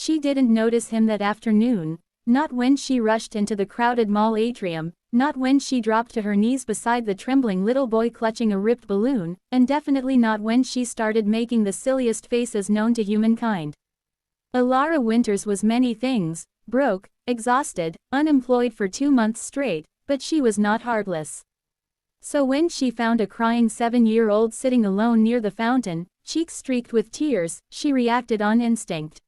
She didn't notice him that afternoon, not when she rushed into the crowded mall atrium, not when she dropped to her knees beside the trembling little boy clutching a ripped balloon, and definitely not when she started making the silliest faces known to humankind. Alara Winters was many things: broke, exhausted, unemployed for 2 months straight, but she was not heartless. So when she found a crying 7-year-old sitting alone near the fountain, cheeks streaked with tears, she reacted on instinct.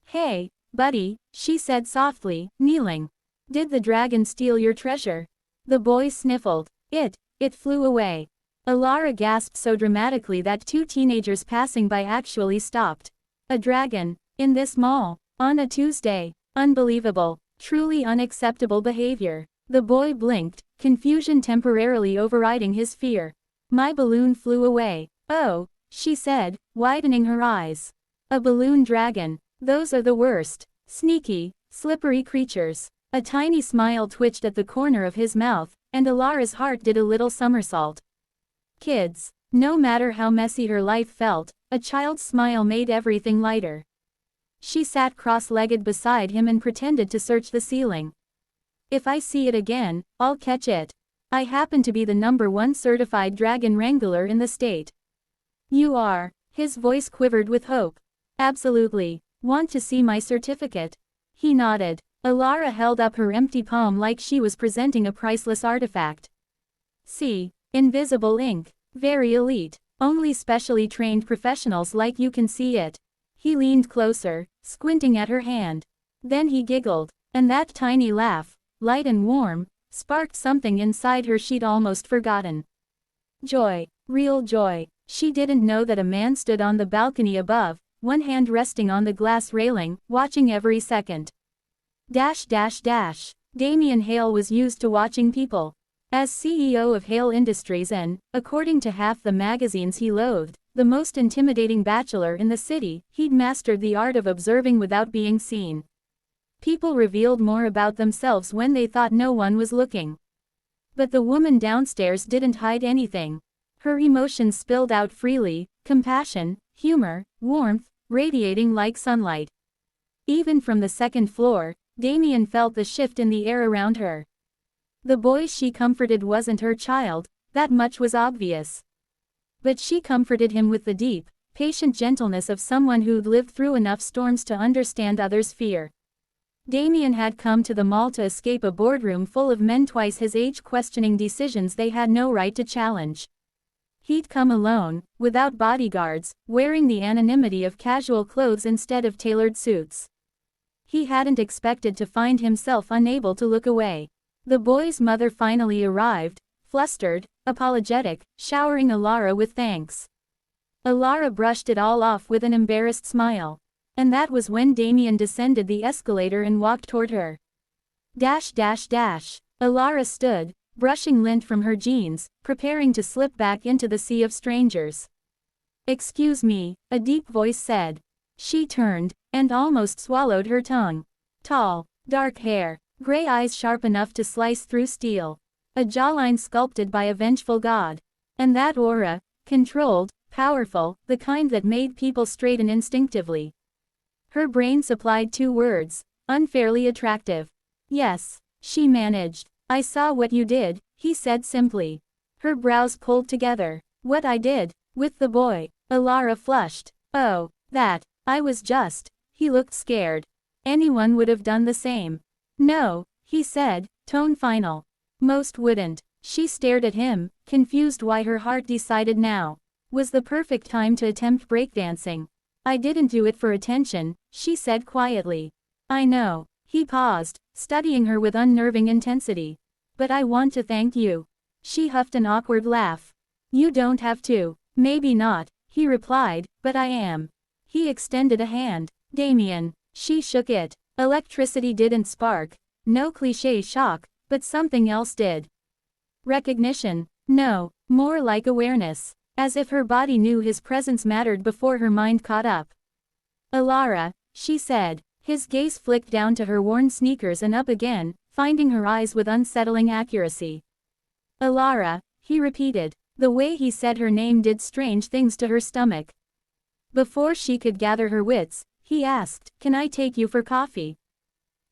"Hey, buddy," she said softly, kneeling. "Did the dragon steal your treasure?" The boy sniffled. It flew away." Alara gasped so dramatically that 2 teenagers passing by actually stopped. "A dragon? In this mall? On a Tuesday? Unbelievable. Truly unacceptable behavior." The boy blinked, confusion temporarily overriding his fear. "My balloon flew away." "Oh," she said, widening her eyes. "A balloon dragon. Those are the worst. Sneaky, slippery creatures." A tiny smile twitched at the corner of his mouth, and Alara's heart did a little somersault. Kids. No matter how messy her life felt, a child's smile made everything lighter. She sat cross-legged beside him and pretended to search the ceiling. "If I see it again, I'll catch it. I happen to be the #1 certified dragon wrangler in the state." "You are?" His voice quivered with hope. "Absolutely. Want to see my certificate?" He nodded. Alara held up her empty palm like she was presenting a priceless artifact. "See, invisible ink. Very elite. Only specially trained professionals like you can see it." He leaned closer, squinting at her hand. Then he giggled, and that tiny laugh, light and warm, sparked something inside her she'd almost forgotten. Joy. Real joy. She didn't know that a man stood on the balcony above, one hand resting on the glass railing, watching every second. Damien Hale was used to watching people. As CEO of Hale Industries and, according to half the magazines he loathed, the most intimidating bachelor in the city, he'd mastered the art of observing without being seen. People revealed more about themselves when they thought no one was looking. But the woman downstairs didn't hide anything. Her emotions spilled out freely: compassion, humor, warmth, radiating like sunlight. Even from the second floor, Damien felt the shift in the air around her. The boy she comforted wasn't her child, that much was obvious. But she comforted him with the deep, patient gentleness of someone who'd lived through enough storms to understand others' fear. Damien had come to the mall to escape a boardroom full of men twice his age questioning decisions they had no right to challenge. He'd come alone, without bodyguards, wearing the anonymity of casual clothes instead of tailored suits. He hadn't expected to find himself unable to look away. The boy's mother finally arrived, flustered, apologetic, showering Alara with thanks. Alara brushed it all off with an embarrassed smile. And that was when Damien descended the escalator and walked toward her. Alara stood, brushing lint from her jeans, preparing to slip back into the sea of strangers. "Excuse me," a deep voice said. She turned, and almost swallowed her tongue. Tall, dark hair, gray eyes sharp enough to slice through steel. A jawline sculpted by a vengeful god. And that aura, controlled, powerful, the kind that made people straighten instinctively. Her brain supplied 2 words: unfairly attractive. "Yes," she managed. "I saw what you did," he said simply. Her brows pulled together. "What I did? With the boy?" Alara flushed. "Oh, that. I was just..." He looked scared. "Anyone would have done the same." "No," he said, tone final. "Most wouldn't." She stared at him, confused why her heart decided now was the perfect time to attempt breakdancing. "I didn't do it for attention," she said quietly. "I know." He paused, studying her with unnerving intensity. "But I want to thank you." She huffed an awkward laugh. "You don't have to." "Maybe not," he replied, "but I am." He extended a hand. "Damien." She shook it. Electricity didn't spark. No cliché shock, but something else did. Recognition? No, more like awareness. As if her body knew his presence mattered before her mind caught up. "Alara," she said. His gaze flicked down to her worn sneakers and up again, finding her eyes with unsettling accuracy. "Alara," he repeated. The way he said her name did strange things to her stomach. Before she could gather her wits, He asked, "Can I take you for coffee?"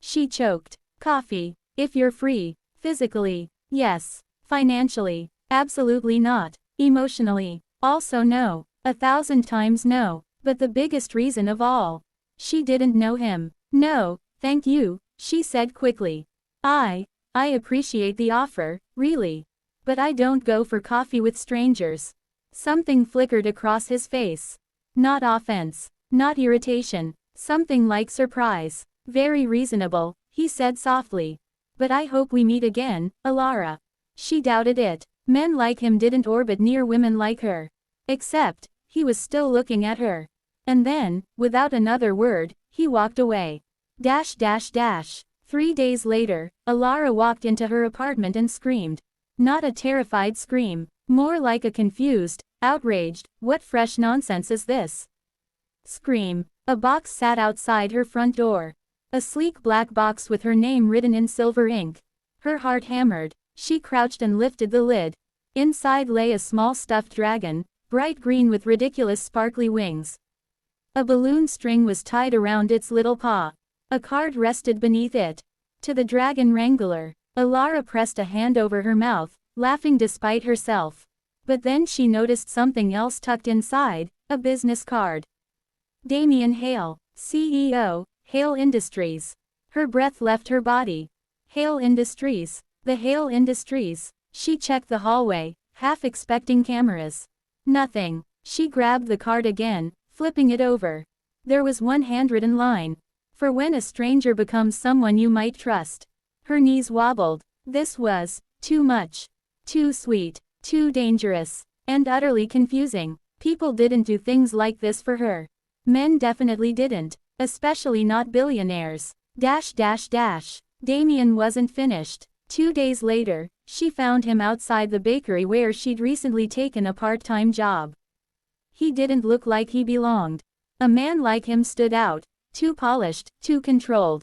She choked. "Coffee? If you're free. Physically, yes. Financially, absolutely not. Emotionally, also no. 1,000 times no. But the biggest reason of all. She didn't know him. "No, thank you," she said quickly. I appreciate the offer, really. But I don't go for coffee with strangers." Something flickered across his face. Not offense. Not irritation. Something like surprise. "Very reasonable," he said softly. "But I hope we meet again, Alara." She doubted it. Men like him didn't orbit near women like her. Except, he was still looking at her. And then, without another word, he walked away. 3 days later, Alara walked into her apartment and screamed. Not a terrified scream, more like a confused, outraged, "What fresh nonsense is this?" scream. A box sat outside her front door. A sleek black box with her name written in silver ink. Her heart hammered. She crouched and lifted the lid. Inside lay a small stuffed dragon, bright green with ridiculous sparkly wings. A balloon string was tied around its little paw. A card rested beneath it. To the dragon wrangler. Alara pressed a hand over her mouth, laughing despite herself. But then she noticed something else tucked inside, a business card. Damien Hale, CEO, Hale Industries. Her breath left her body. Hale Industries. The Hale Industries. She checked the hallway, half expecting cameras. Nothing. She grabbed the card again, flipping it over. There was one handwritten line. "For when a stranger becomes someone you might trust." Her knees wobbled. This was too much. Too sweet. Too dangerous. And utterly confusing. People didn't do things like this for her. Men definitely didn't. Especially not billionaires. Damien wasn't finished. 2 days later, she found him outside the bakery where she'd recently taken a part-time job. He didn't look like he belonged. A man like him stood out. Too polished, too controlled.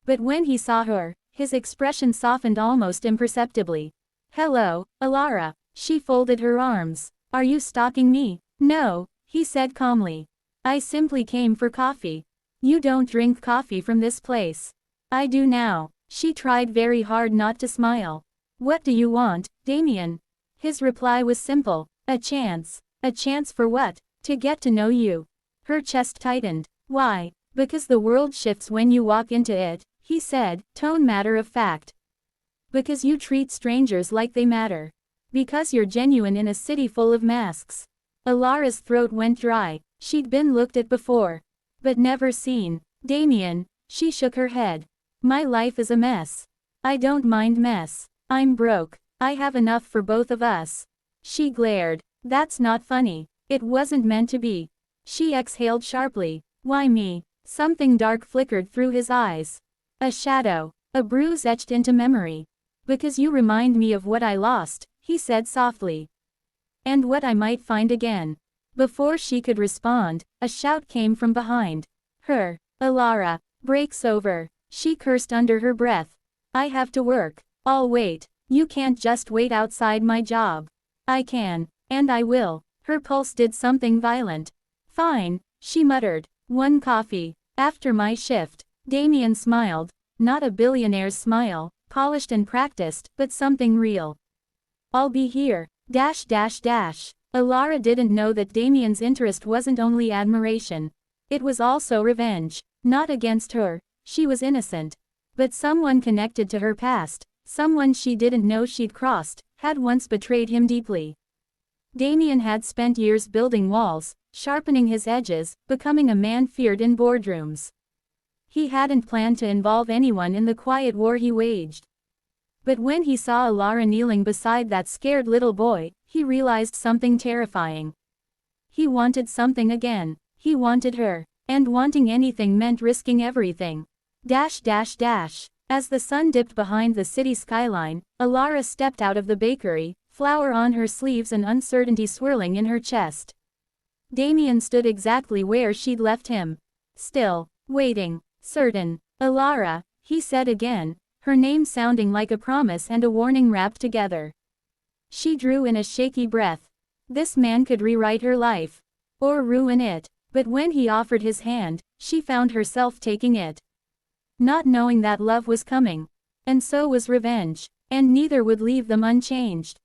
But when he saw her, his expression softened almost imperceptibly. "Hello, Alara." She folded her arms. "Are you stalking me?" "No," he said calmly. "I simply came for coffee." "You don't drink coffee from this place." "I do now." She tried very hard not to smile. "What do you want, Damien?" His reply was simple. "A chance." "A chance for what?" "To get to know you." Her chest tightened. "Why?" "Because the world shifts when you walk into it," he said, tone matter of fact. "Because you treat strangers like they matter. Because you're genuine in a city full of masks." Alara's throat went dry. She'd been looked at before. But never seen. "Damien." She shook her head. "My life is a mess. I don't mind mess. I'm broke. I have enough for both of us." She glared. "That's not funny. It wasn't meant to be." She exhaled sharply. "Why me?" Something dark flickered through his eyes. A shadow. A bruise etched into memory. "Because you remind me of what I lost," he said softly. "And what I might find again." Before she could respond, a shout came from behind her. "Alara, break's over." She cursed under her breath. "I have to work. I'll wait." "You can't just wait outside my job." "I can. And I will." Her pulse did something violent. "Fine," she muttered. "One coffee. After my shift." Damien smiled. Not a billionaire's smile, polished and practiced, but something real. "I'll be here." Alara didn't know that Damien's interest wasn't only admiration. It was also revenge. Not against her. She was innocent. But someone connected to her past, someone she didn't know she'd crossed, had once betrayed him deeply. Damien had spent years building walls, sharpening his edges, becoming a man feared in boardrooms. He hadn't planned to involve anyone in the quiet war he waged. But when he saw Alara kneeling beside that scared little boy, he realized something terrifying. He wanted something again. He wanted her. And wanting anything meant risking everything. As the sun dipped behind the city skyline, Alara stepped out of the bakery, flour on her sleeves and uncertainty swirling in her chest. Damien stood exactly where she'd left him. Still, waiting, certain. "Alara," he said again, her name sounding like a promise and a warning wrapped together. She drew in a shaky breath. This man could rewrite her life. Or ruin it. But when he offered his hand, she found herself taking it. Not knowing that love was coming. And so was revenge. And neither would leave them unchanged.